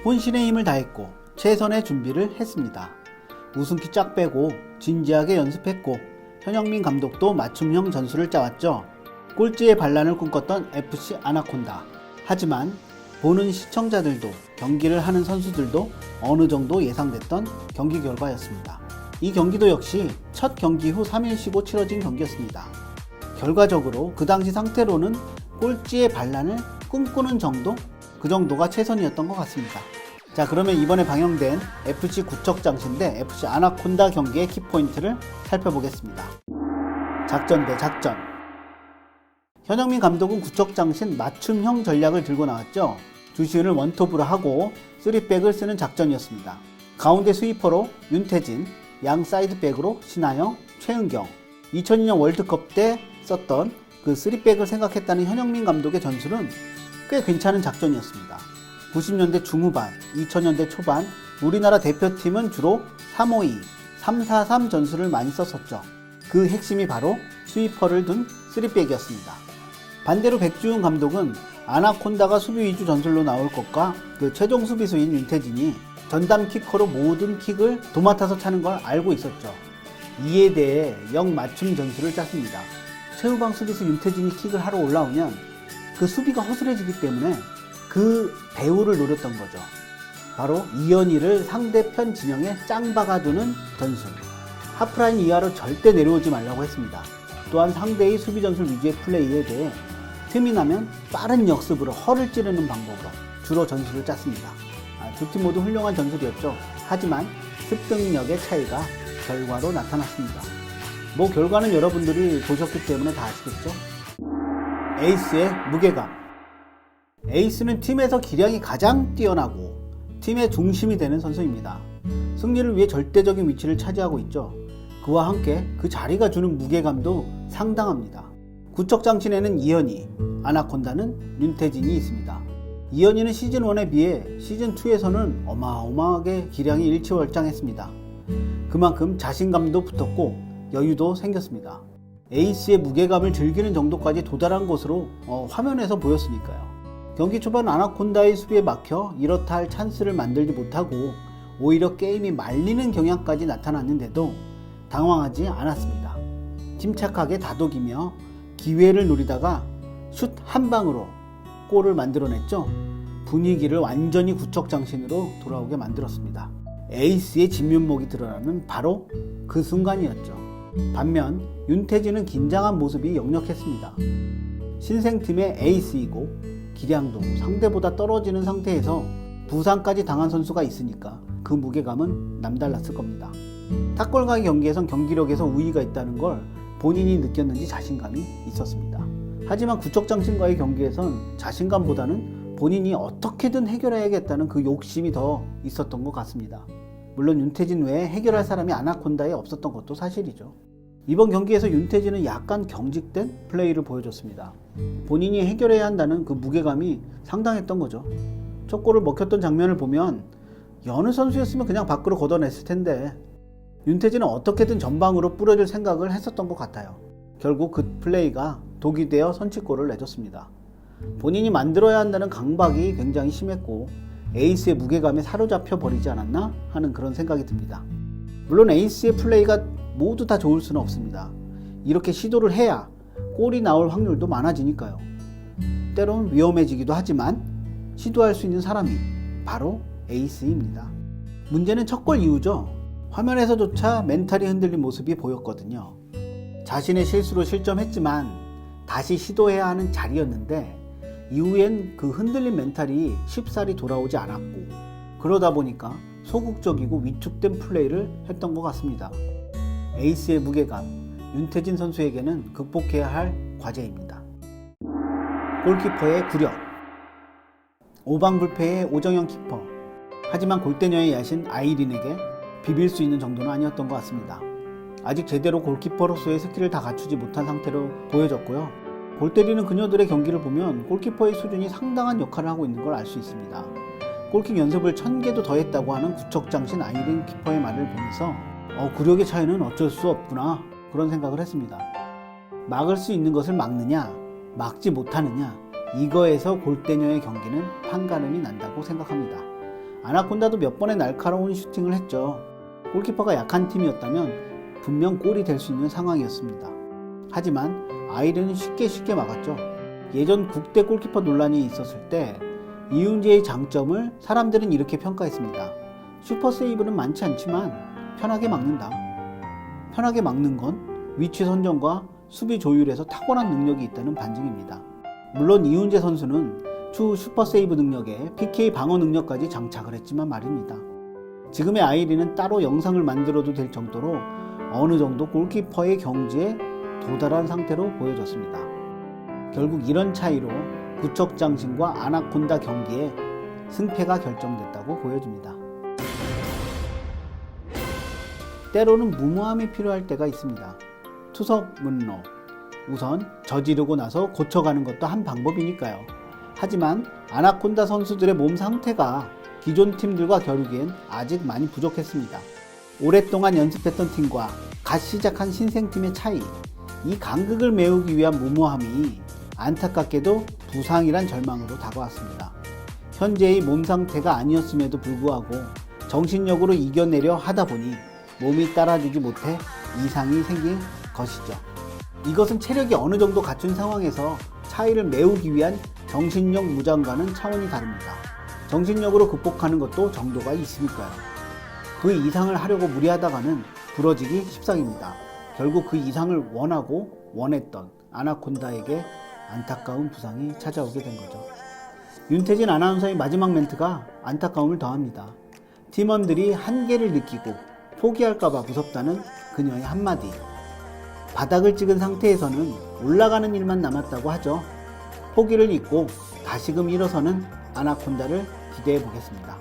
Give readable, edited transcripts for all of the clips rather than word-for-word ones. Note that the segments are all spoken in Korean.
혼신의 힘을 다했고 최선의 준비를 했습니다. 웃음기 쫙 빼고 진지하게 연습했고 현영민 감독도 맞춤형 전술을 짜왔죠. 꼴찌의 반란을 꿈꿨던 FC 아나콘다. 하지만 보는 시청자들도 경기를 하는 선수들도 어느 정도 예상됐던 경기 결과였습니다. 이 경기도 역시 첫 경기 후 3일 쉬고 치러진 경기였습니다. 결과적으로 그 당시 상태로는 꼴찌의 반란을 꿈꾸는 정도? 그 정도가 최선이었던 것 같습니다. 자, 그러면 이번에 방영된 FC 구척장신 대 FC 아나콘다 경기의 키포인트를 살펴보겠습니다. 작전 대 작전. 현영민 감독은 구척장신 맞춤형 전략을 들고 나왔죠. 주시은을 원톱으로 하고 3백을 쓰는 작전이었습니다. 가운데 스위퍼로 윤태진, 양 사이드백으로 신하영, 최은경. 2002년 월드컵 때 썼던 그 3백을 생각했다는 현영민 감독의 전술은 꽤 괜찮은 작전이었습니다. 90년대 중후반, 2000년대 초반 우리나라 대표팀은 주로 352, 343 전술을 많이 썼었죠. 그 핵심이 바로 스위퍼를 둔 3백이었습니다. 반대로 백주훈 감독은 아나콘다가 수비 위주 전술로 나올 것과 그 최종 수비수인 윤태진이 전담 키커로 모든 킥을 도맡아서 차는 걸 알고 있었죠. 이에 대해 역맞춤 전술을 짰습니다. 최후방 수비수 윤태진이 킥을 하러 올라오면 그 수비가 허술해지기 때문에 그 배우를 노렸던 거죠. 바로 이현희를 상대편 진영에 짱 박아두는 전술. 하프라인 이하로 절대 내려오지 말라고 했습니다. 또한 상대의 수비 전술 위주의 플레이에 대해 틈이 나면 빠른 역습으로 허를 찌르는 방법으로 주로 전술을 짰습니다. 두 팀 모두 훌륭한 전술이었죠. 하지만 습득력의 차이가 결과로 나타났습니다. 뭐 결과는 여러분들이 보셨기 때문에 다 아시겠죠? 에이스의 무게감. 에이스는 팀에서 기량이 가장 뛰어나고 팀의 중심이 되는 선수입니다. 승리를 위해 절대적인 위치를 차지하고 있죠. 그와 함께 그 자리가 주는 무게감도 상당합니다. 구척장신에는 이현희, 아나콘다는 윤태진이 있습니다. 이현희는 시즌1에 비해 시즌2에서는 어마어마하게 기량이 일치월장했습니다. 그만큼 자신감도 붙었고 여유도 생겼습니다. 에이스의 무게감을 즐기는 정도까지 도달한 것으로 화면에서 보였으니까요. 경기 초반 아나콘다의 수비에 막혀 이렇다 할 찬스를 만들지 못하고 오히려 게임이 말리는 경향까지 나타났는데도 당황하지 않았습니다. 침착하게 다독이며 기회를 노리다가 슛 한 방으로 골을 만들어냈죠. 분위기를 완전히 구척장신으로 돌아오게 만들었습니다. 에이스의 진면목이 드러나는 바로 그 순간이었죠. 반면 윤태진은 긴장한 모습이 역력했습니다. 신생팀의 에이스이고 기량도 상대보다 떨어지는 상태에서 부상까지 당한 선수가 있으니까 그 무게감은 남달랐을 겁니다. 탁골과의 경기에선 경기력에서 우위가 있다는 걸 본인이 느꼈는지 자신감이 있었습니다. 하지만 구척장신과의 경기에선 자신감보다는 본인이 어떻게든 해결해야겠다는 그 욕심이 더 있었던 것 같습니다. 물론 윤태진 외에 해결할 사람이 아나콘다에 없었던 것도 사실이죠. 이번 경기에서 윤태진은 약간 경직된 플레이를 보여줬습니다. 본인이 해결해야 한다는 그 무게감이 상당했던 거죠. 첫 골을 먹혔던 장면을 보면 여느 선수였으면 그냥 밖으로 걷어냈을 텐데 윤태진은 어떻게든 전방으로 뿌려줄 생각을 했었던 것 같아요. 결국 그 플레이가 독이 되어 선취골을 내줬습니다. 본인이 만들어야 한다는 강박이 굉장히 심했고 에이스의 무게감에 사로잡혀 버리지 않았나 하는 그런 생각이 듭니다. 물론 에이스의 플레이가 모두 다 좋을 수는 없습니다. 이렇게 시도를 해야 골이 나올 확률도 많아지니까요. 때론 위험해지기도 하지만 시도할 수 있는 사람이 바로 에이스입니다. 문제는 첫 골 이후죠. 화면에서조차 멘탈이 흔들린 모습이 보였거든요. 자신의 실수로 실점했지만 다시 시도해야 하는 자리였는데 이후엔 그 흔들린 멘탈이 쉽사리 돌아오지 않았고 그러다 보니까 소극적이고 위축된 플레이를 했던 것 같습니다. 에이스의 무게감, 윤태진 선수에게는 극복해야 할 과제입니다. 골키퍼의 구력. 오방불패의 오정현 키퍼. 하지만 골대녀의 야신 아이린에게 비빌 수 있는 정도는 아니었던 것 같습니다. 아직 제대로 골키퍼로서의 스킬을 다 갖추지 못한 상태로 보여졌고요. 골 때리는 그녀들의 경기를 보면 골키퍼의 수준이 상당한 역할을 하고 있는 걸 알 수 있습니다. 골킥 연습을 1000개도 더 했다고 하는 구척장신 아이린 키퍼의 말을 보면서 구력의 차이는 어쩔 수 없구나 그런 생각을 했습니다. 막을 수 있는 것을 막느냐 막지 못하느냐 이거에서 골대녀의 경기는 판가름이 난다고 생각합니다. 아나콘다도 몇 번의 날카로운 슈팅을 했죠. 골키퍼가 약한 팀이었다면 분명 골이 될 수 있는 상황이었습니다. 하지만 아이르는 쉽게 막았죠. 예전 국대 골키퍼 논란이 있었을 때 이훈재의 장점을 사람들은 이렇게 평가했습니다. 슈퍼 세이브는 많지 않지만 편하게 막는다. 편하게 막는 건 위치 선정과 수비 조율에서 탁월한 능력이 있다는 반증입니다. 물론 이훈재 선수는 추후 슈퍼 세이브 능력에 PK 방어 능력까지 장착을 했지만 말입니다. 지금의 아이리는 따로 영상을 만들어도 될 정도로 어느 정도 골키퍼의 경지에 도달한 상태로 보여졌습니다. 결국 이런 차이로 구척장신과 아나콘다 경기에 승패가 결정됐다고 보여집니다. 때로는 무모함이 필요할 때가 있습니다. 투석문로. 우선 저지르고 나서 고쳐가는 것도 한 방법이니까요. 하지만 아나콘다 선수들의 몸 상태가 기존 팀들과 겨루기엔 아직 많이 부족했습니다. 오랫동안 연습했던 팀과 갓 시작한 신생팀의 차이, 이 간극을 메우기 위한 무모함이 안타깝게도 부상이란 절망으로 다가왔습니다. 현재의 몸 상태가 아니었음에도 불구하고 정신력으로 이겨내려 하다 보니 몸이 따라주지 못해 이상이 생긴 것이죠. 이것은 체력이 어느 정도 갖춘 상황에서 차이를 메우기 위한 정신력 무장과는 차원이 다릅니다. 정신력으로 극복하는 것도 정도가 있으니까요. 그 이상을 하려고 무리하다가는 부러지기 십상입니다. 결국 그 이상을 원하고 원했던 아나콘다에게 안타까운 부상이 찾아오게 된 거죠. 윤태진 아나운서의 마지막 멘트가 안타까움을 더합니다. 팀원들이 한계를 느끼고 포기할까봐 무섭다는 그녀의 한마디. 바닥을 찍은 상태에서는 올라가는 일만 남았다고 하죠. 포기를 잊고 다시금 일어서는 아나콘다를 기대해 보겠습니다.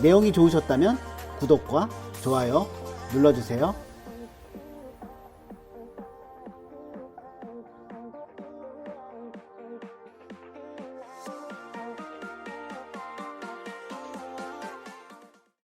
내용이 좋으셨다면 구독과 좋아요 눌러주세요.